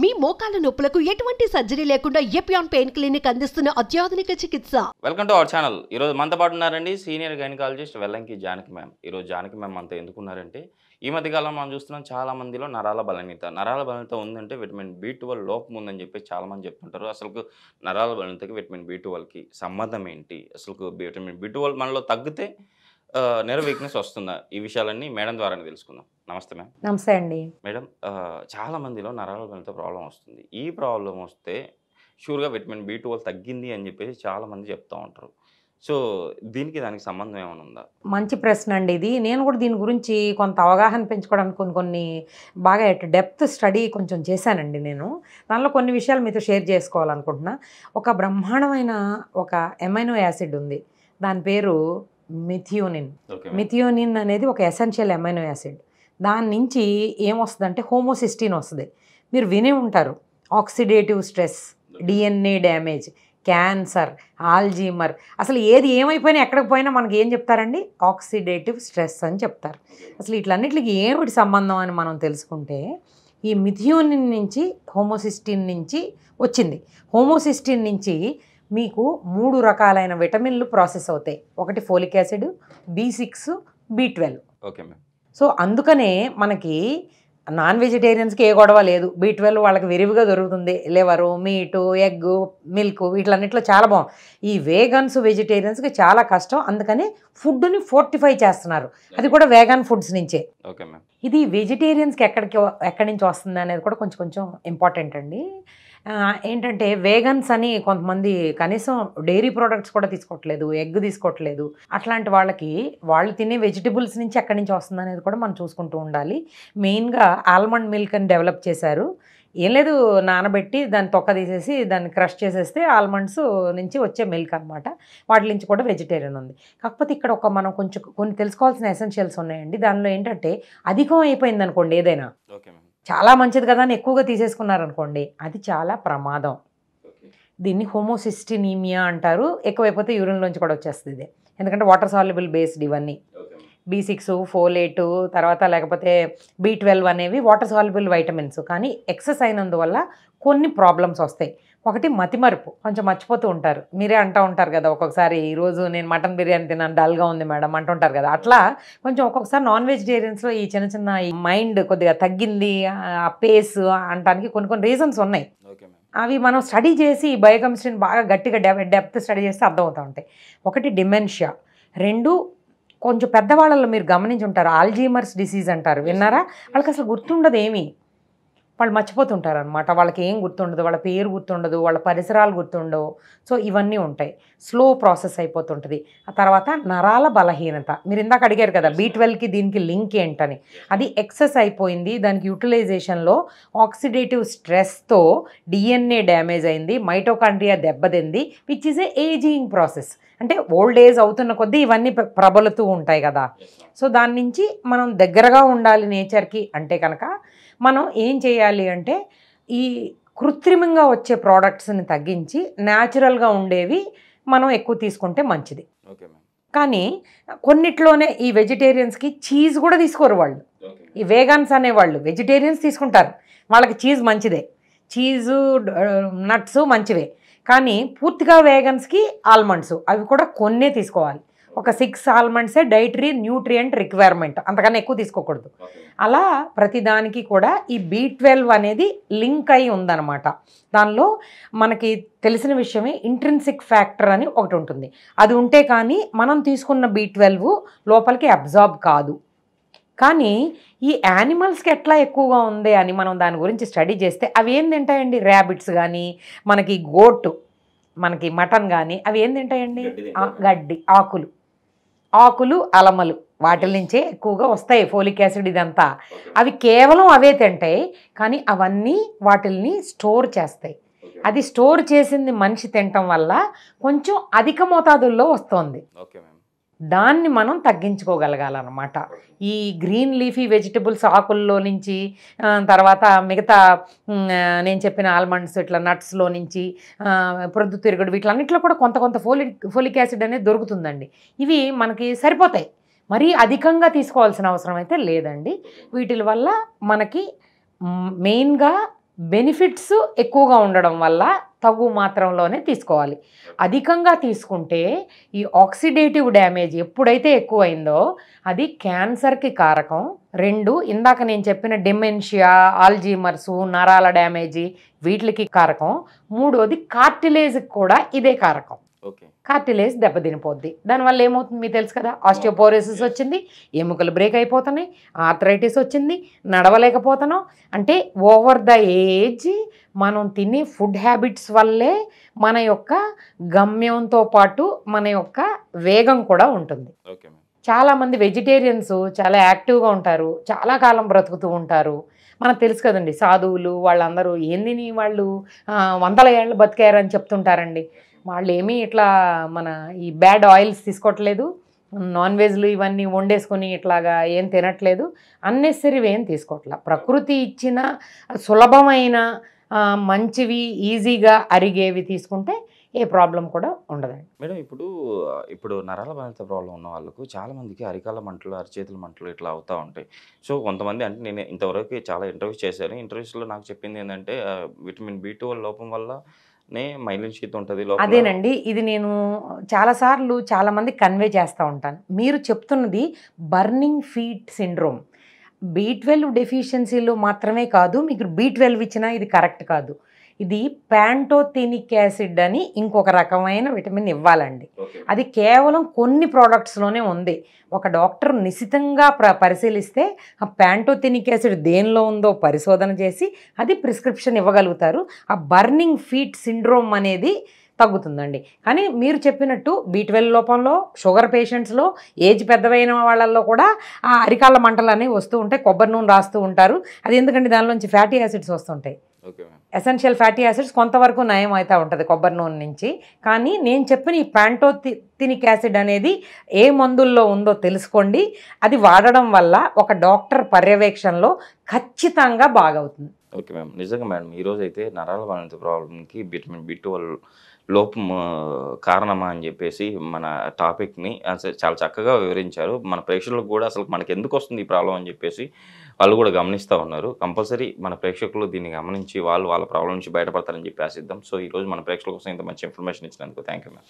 మీ మోకాల నొప్పులకు ఎటువంటి సర్జరీ లేకుండా ఎపియాన్ పెయిన్ క్లినిక్ అందిస్తున్న అత్యాధునిక చికిత్స. Welcome to our channel. ఈరోజు మనతో పాటు ఉన్నారండి senior gynaecologist Vellanki Janaki ma'am. ఈరోజు జానకి మ్యామ్ అంతా ఎందుకున్నారంటే ఈ మధ్యకాలం మనం చూస్తున్నాం చాలా మందిలో నరాల బలహీనత ఉందంటే విటమిన్ B12 లోపం ఉందని చెప్పి చాలామంది చెప్తుంటారు. అసలు నరాల బలహీనతకి విటమిన్ B12కి సంబంధం ఏంటి? అసలు విటమిన్ B12 మనలో తగ్గితే నెర్వ్ వీక్నెస్ వస్తుందా? ఈ విషయాలన్నీ మేడం ద్వారానే తెలుసుకుందాం. నమస్తే మ్యామ్. నమస్తే అండి మేడం, చాలా మందిలో నరాల బలహీనత ప్రాబ్లం వస్తుంది. ఈ ప్రాబ్లం వస్తే షూర్గా విటమిన్ B12 తగ్గింది అని చెప్పేసి చాలామంది చెప్తూ ఉంటారు. సో దానికి సంబంధం ఏమైనా ఉందా? మంచి ప్రశ్న అండి ఇది. నేను కూడా దీని గురించి కొంత అవగాహన పెంచుకోవడానికి కొన్ని బాగా డెప్త్ స్టడీ కొంచెం చేశానండి. నేను దానిలో కొన్ని విషయాలు మీతో షేర్ చేసుకోవాలనుకుంటున్నా. ఒక బ్రహ్మాండమైన ఒక ఎమైనో యాసిడ్ ఉంది, దాని పేరు మిథియోనిన్ అనేది ఒక ఎసెన్షియల్ ఎమైనో యాసిడ్. దాని నుంచి ఏమొస్తుందంటే హోమోసిస్టీన్ వస్తుంది. మీరు వినే ఉంటారు, oxidative stress, DNA damage, cancer, Alzheimer, అసలు ఏమైపోయినా ఎక్కడికి పోయినా మనకి ఏం చెప్తారండి? ఆక్సిడేటివ్ స్ట్రెస్ అని చెప్తారు. అసలు ఇట్లన్నిటికి ఏమిటి సంబంధం అని మనం తెలుసుకుంటే, ఈ మిథియోనిన్ నుంచి హోమోసిస్టీన్ నుంచి వచ్చింది. హోమోసిస్టీన్ నుంచి మీకు 3 రకాలైన విటమిన్లు ప్రాసెస్ అవుతాయి. ఒకటి folic acid, B6, B12. Okay ma'am. So అందుకనే మనకి నాన్ వెజిటేరియన్స్కి ఏ గొడవ లేదు. B12 వాళ్ళకి విరివిగా దొరుకుతుంది. లివరు, మీటు, ఎగ్, మిల్క్ వీటిలన్నిట్లో చాలా బాగుంది. ఈ వేగన్స్ వెజిటేరియన్స్కి చాలా కష్టం. అందుకని ఫుడ్ని ఫోర్టిఫై చేస్తున్నారు, అది కూడా వేగన్ ఫుడ్స్ నుంచే. Okay ma'am. ఇది వెజిటేరియన్స్కి ఎక్కడి నుంచి వస్తుంది అనేది కూడా కొంచెం ఇంపార్టెంట్ అండి. ఏంటంటే వేగన్స్ అని కొంతమంది కనీసం డైరీ ప్రోడక్ట్స్ కూడా తీసుకోవట్లేదు, ఎగ్ తీసుకోవట్లేదు. అట్లాంటి వాళ్ళకి వాళ్ళు తినే వెజిటబుల్స్ నుంచి ఎక్కడి నుంచి వస్తుంది అనేది కూడా మనం చూసుకుంటూ ఉండాలి. మెయిన్గా ఆల్మండ్ మిల్క్ అని డెవలప్ చేశారు. ఏం లేదు, నానబెట్టి దాన్ని తొక్క తీసేసి దాన్ని క్రష్ చేసేస్తే ఆల్మండ్స్ నుంచి వచ్చే మిల్క్ అనమాట. వాటి నుంచి కూడా వెజిటేరియన్ ఉంది. కాకపోతే ఇక్కడ మనం కొన్ని తెలుసుకోవాల్సిన ఎసెన్షియల్స్ ఉన్నాయండి. దానిలో ఏంటంటే అధికం అయిపోయింది అనుకోండి ఏదైనా, చాలా మంచిది కదా అని ఎక్కువగా తీసేసుకున్నారనుకోండి, అది చాలా ప్రమాదం. దీన్ని హోమోసిస్టినీమియా అంటారు. ఎక్కువైపోతే యూరిన్లోంచి కూడా వచ్చేస్తుంది ఇది. ఎందుకంటే వాటర్ సాల్యుబుల్ బేస్డ్ ఇవన్నీ. B6, ఫోలేటు, తర్వాత లేకపోతే B12 అనేవి వాటర్ సాల్యుబుల్ వైటమిన్స్. కానీ ఎక్సెస్ అయినందువల్ల కొన్ని ప్రాబ్లమ్స్ వస్తాయి. ఒకటి మతిమరుపు, కొంచెం మర్చిపోతూ ఉంటారు. మీరే అంటూ ఉంటారు కదా, ఒక్కొక్కసారి ఈరోజు నేను మటన్ బిర్యానీ తిన్నాను, డల్గా ఉంది మేడం అంటుంటారు కదా. అట్లా కొంచెం ఒక్కొక్కసారి నాన్ వెజిటేరియన్స్లో ఈ చిన్న మైండ్ కొద్దిగా తగ్గింది, ఆ పేస్ అనడానికి కొన్ని రీజన్స్ ఉన్నాయి. అవి మనం స్టడీ చేసి బయోకెమిస్ట్రీని బాగా గట్టిగా డెప్త్ స్టడీ చేస్తే అర్థమవుతూ ఉంటాయి. ఒకటి డిమెన్షియా, 2 కొంచెం పెద్దవాళ్ళలో మీరు గమనించి ఉంటారు, ఆల్జీమర్స్ డిసీజ్ అంటారు, విన్నారా? వాళ్ళకి అసలు గుర్తుండదు ఏమీ, వాళ్ళు మర్చిపోతుంటారు అనమాట. వాళ్ళకి ఏం గుర్తుండదు, వాళ్ళ పేరు గుర్తుండదు, వాళ్ళ పరిసరాలు గుర్తుండవు. సో ఇవన్నీ ఉంటాయి, స్లో ప్రాసెస్ అయిపోతుంటుంది. ఆ తర్వాత నరాల బలహీనత, మీరు ఇందాక అడిగారు కదా B12కి దీనికి లింక్ ఏంటని. అది ఎక్సెస్ అయిపోయింది. దానికి యూటిలైజేషన్లో ఆక్సిడేటివ్ స్ట్రెస్తో DNA డ్యామేజ్ అయింది, మైటోకాండ్రియా దెబ్బతింది, which is a ageing process. అంటే ఓల్డ్ ఏజ్ అవుతున్న కొద్దీ ఇవన్నీ ప్రబలుతూ ఉంటాయి కదా. సో దాని నుంచి మనం దగ్గరగా ఉండాలి నేచర్కి అంటే కనుక మనం ఏం చేయాలి అంటే ఈ కృత్రిమంగా వచ్చే ప్రోడక్ట్స్ని తగ్గించి న్యాచురల్గా ఉండేవి మనం ఎక్కువ తీసుకుంటే మంచిది. కానీ కొన్నిట్లోనే ఈ వెజిటేరియన్స్కి చీజ్ కూడా తీసుకోరు వాళ్ళు. ఈ వేగన్స్ అనేవాళ్ళు వెజిటేరియన్స్ తీసుకుంటారు, వాళ్ళకి చీజ్ మంచిదే, చీజు నట్స్ మంచివే. కానీ పూర్తిగా వేగన్స్కి ఆల్మండ్స్ అవి కూడా కొన్నే తీసుకోవాలి. ఒక 6 ఆల్మండ్సే డైటరీ న్యూట్రియంట్ రిక్వైర్మెంట్, అంతకన్నా ఎక్కువ తీసుకోకూడదు. అలా ప్రతిదానికి కూడా ఈ B12 అనేది లింక్ అయి ఉందన్నమాట. దానిలో మనకి తెలిసిన విషయమే ఇంట్రిన్సిక్ ఫ్యాక్టర్ అని ఒకటి ఉంటుంది. అది ఉంటే కానీ మనం తీసుకున్న B12 లోపలికి అబ్జార్బ్ కాదు. కానీ ఈ యానిమల్స్కి ఎట్లా ఎక్కువగా ఉంది అని మనం దాని గురించి స్టడీ చేస్తే అవి ఏం తింటాయండి? ర్యాబిట్స్ కానీ, మనకి గోటు, మనకి మటన్ కానీ అవి ఏం తింటాయండి? గడ్డి, ఆకులు, అలమలు, వాటి నుంచే ఎక్కువగా వస్తాయి ఫోలిక్ యాసిడ్ ఇదంతా. అవి కేవలం అవే తింటాయి, కానీ అవన్నీ వాటిల్ని స్టోర్ చేస్తాయి. అది స్టోర్ చేసింది మనిషి తినటం వల్ల కొంచెం అధిక మోతాదుల్లో వస్తుంది. దాన్ని మనం తగ్గించుకోగలగాలన్నమాట. ఈ గ్రీన్ లీఫీ వెజిటబుల్స్ ఆకుల్లో నుంచి, తర్వాత మిగతా నేను చెప్పిన ఆల్మండ్స్ ఇట్లా నట్స్లో నుంచి, ప్రొద్దుతిరుగుడు వీటిలన్నింటిలో కూడా కొంత ఫోలిక్ యాసిడ్ అనేది దొరుకుతుందండి. ఇవి మనకి సరిపోతాయి, మరీ అధికంగా తీసుకోవాల్సిన అవసరం అయితే లేదండి. వీటి వల్ల మనకి మెయిన్గా బెనిఫిట్స్ ఎక్కువగా ఉండడం వల్ల తగు మాత్రంలోనే తీసుకోవాలి. అధికంగా తీసుకుంటే ఈ ఆక్సిడేటివ్ డ్యామేజ్ ఎప్పుడైతే ఎక్కువైందో అది క్యాన్సర్కి కారకం. 2 ఇందాక నేను చెప్పిన డిమెన్షియా, ఆల్జీమర్సు, నరాల డ్యామేజీ వీటికి కారకం. 3వది కార్టిలేజ్కి కూడా ఇదే కారకం. ఓకే. కార్టిలేజ్ దెబ్బతినిపోద్ది. దానివల్ల ఏమవుతుంది మీకు తెలుసు కదా, ఆస్టియోపోరోసిస్ వచ్చింది, ఎముకలు బ్రేక్ అయిపోతున్నాయి, ఆర్థరైటిస్ వచ్చింది, నడవలేకపోతున్నాం. అంటే ఓవర్ ద ఏజ్ మనం తినే ఫుడ్ హ్యాబిట్స్ వల్లే మన యొక్క గమ్యంతో పాటు మన యొక్క వేగం కూడా ఉంటుంది. Okay ma'am. చాలామంది వెజిటేరియన్స్ చాలా యాక్టివ్గా ఉంటారు, చాలా కాలం బ్రతుకుతూ ఉంటారు. మనకు తెలుసు కదండి, సాధువులు వాళ్ళందరూ ఏందిని వాళ్ళు 100 ఏళ్ళు బతికారని చెప్తుంటారండి. వాళ్ళు ఏమీ ఇట్లా మన ఈ బ్యాడ్ ఆయిల్స్ తీసుకోవట్లేదు, నాన్ వెజ్లు ఇవన్నీ వండేసుకొని ఇట్లాగా ఏం తినట్లేదు, అన్నెసరీవి ఏం తీసుకోవట్లేదు. ప్రకృతి ఇచ్చిన సులభమైన మంచివి ఈజీగా అరిగేవి తీసుకుంటే ఏ ప్రాబ్లం కూడా ఉండదండి. మేడం ఇప్పుడు నరాల బలహీనత ప్రాబ్లం ఉన్న వాళ్ళకు చాలామందికి అరికాల మంటలు, అరిచేతుల మంటలు ఇట్లా అవుతూ ఉంటాయి. సో కొంతమంది అంటే నేను ఇంతవరకు చాలా ఇంటర్వ్యూస్ చేశాను. ఇంటర్వ్యూస్లో నాకు చెప్పింది ఏంటంటే విటమిన్ B12 లోపం వల్లనే మైలిన్ షీత్ ఉంటుంది లోపల. అదేనండి, ఇది నేను చాలాసార్లు చాలామంది కన్వే చేస్తూ ఉంటాను. మీరు చెప్తున్నది బర్నింగ్ ఫీట్ సిండ్రోమ్. B12 డెఫిషియన్సీలో మాత్రమే కాదు, మీకు B12 ఇచ్చినా ఇది కరెక్ట్ కాదు. ఇది ప్యాంటోథెనిక్ యాసిడ్ అని ఇంకొక రకమైన విటమిన్ ఇవ్వాలండి. అది కేవలం కొన్ని ప్రోడక్ట్స్లోనే ఉంది. ఒక డాక్టర్ నిశితంగా పరిశీలిస్తే ఆ ప్యాంటోథెనిక్ యాసిడ్ దేనిలో ఉందో పరిశోధన చేసి అది ప్రిస్క్రిప్షన్ ఇవ్వగలుగుతారు. ఆ బర్నింగ్ ఫీట్ సిండ్రోమ్ అనేది తగ్గుతుందండి. కానీ మీరు చెప్పినట్టు B12 లోపంలో, షుగర్ పేషెంట్స్లో, ఏజ్ పెద్దవైన వాళ్ళల్లో కూడా ఆ అరికాళ్ళ మంటలు అనేవి వస్తూ ఉంటాయి. కొబ్బరి నూనె రాస్తూ ఉంటారు. అది ఎందుకంటే దానిలోంచి ఫ్యాటీ యాసిడ్స్ వస్తుంటాయి. ఎసెన్షియల్ ఫ్యాటీ యాసిడ్స్ కొంతవరకు నయం అవుతూ ఉంటుంది కొబ్బరి నూనె నుంచి. కానీ నేను చెప్పిన ఈ ప్యాంటోథెనిక్ యాసిడ్ అనేది ఏ మందుల్లో ఉందో తెలుసుకోండి. అది వాడడం వల్ల ఒక డాక్టర్ పర్యవేక్షణలో ఖచ్చితంగా బాగవుతుంది. Okay ma'am. నిజంగా మేడం, ఈరోజు అయితే నరాల బలహీనత ప్రాబ్లంకి విటమిన్ B12 లోపం కారణమా అని చెప్పేసి మన టాపిక్ని అసలు చాలా చక్కగా వివరించారు. మన ప్రేక్షకులకు కూడా అసలు మనకి ఎందుకు వస్తుంది ఈ ప్రాబ్లం అని చెప్పేసి వాళ్ళు కూడా గమనిస్తూ ఉన్నారు. కంపల్సరీ మన ప్రేక్షకులు దీన్ని గమనించి వాళ్ళ ప్రాబ్లం నుంచి బయటపడతారని చెప్పి ఆశిద్దాం. సో ఈరోజు మన ప్రేక్షకుల కోసం ఇంత మంచి ఇన్ఫర్మేషన్ ఇచ్చినందుకు థ్యాంక్ యూ మ్యామ్.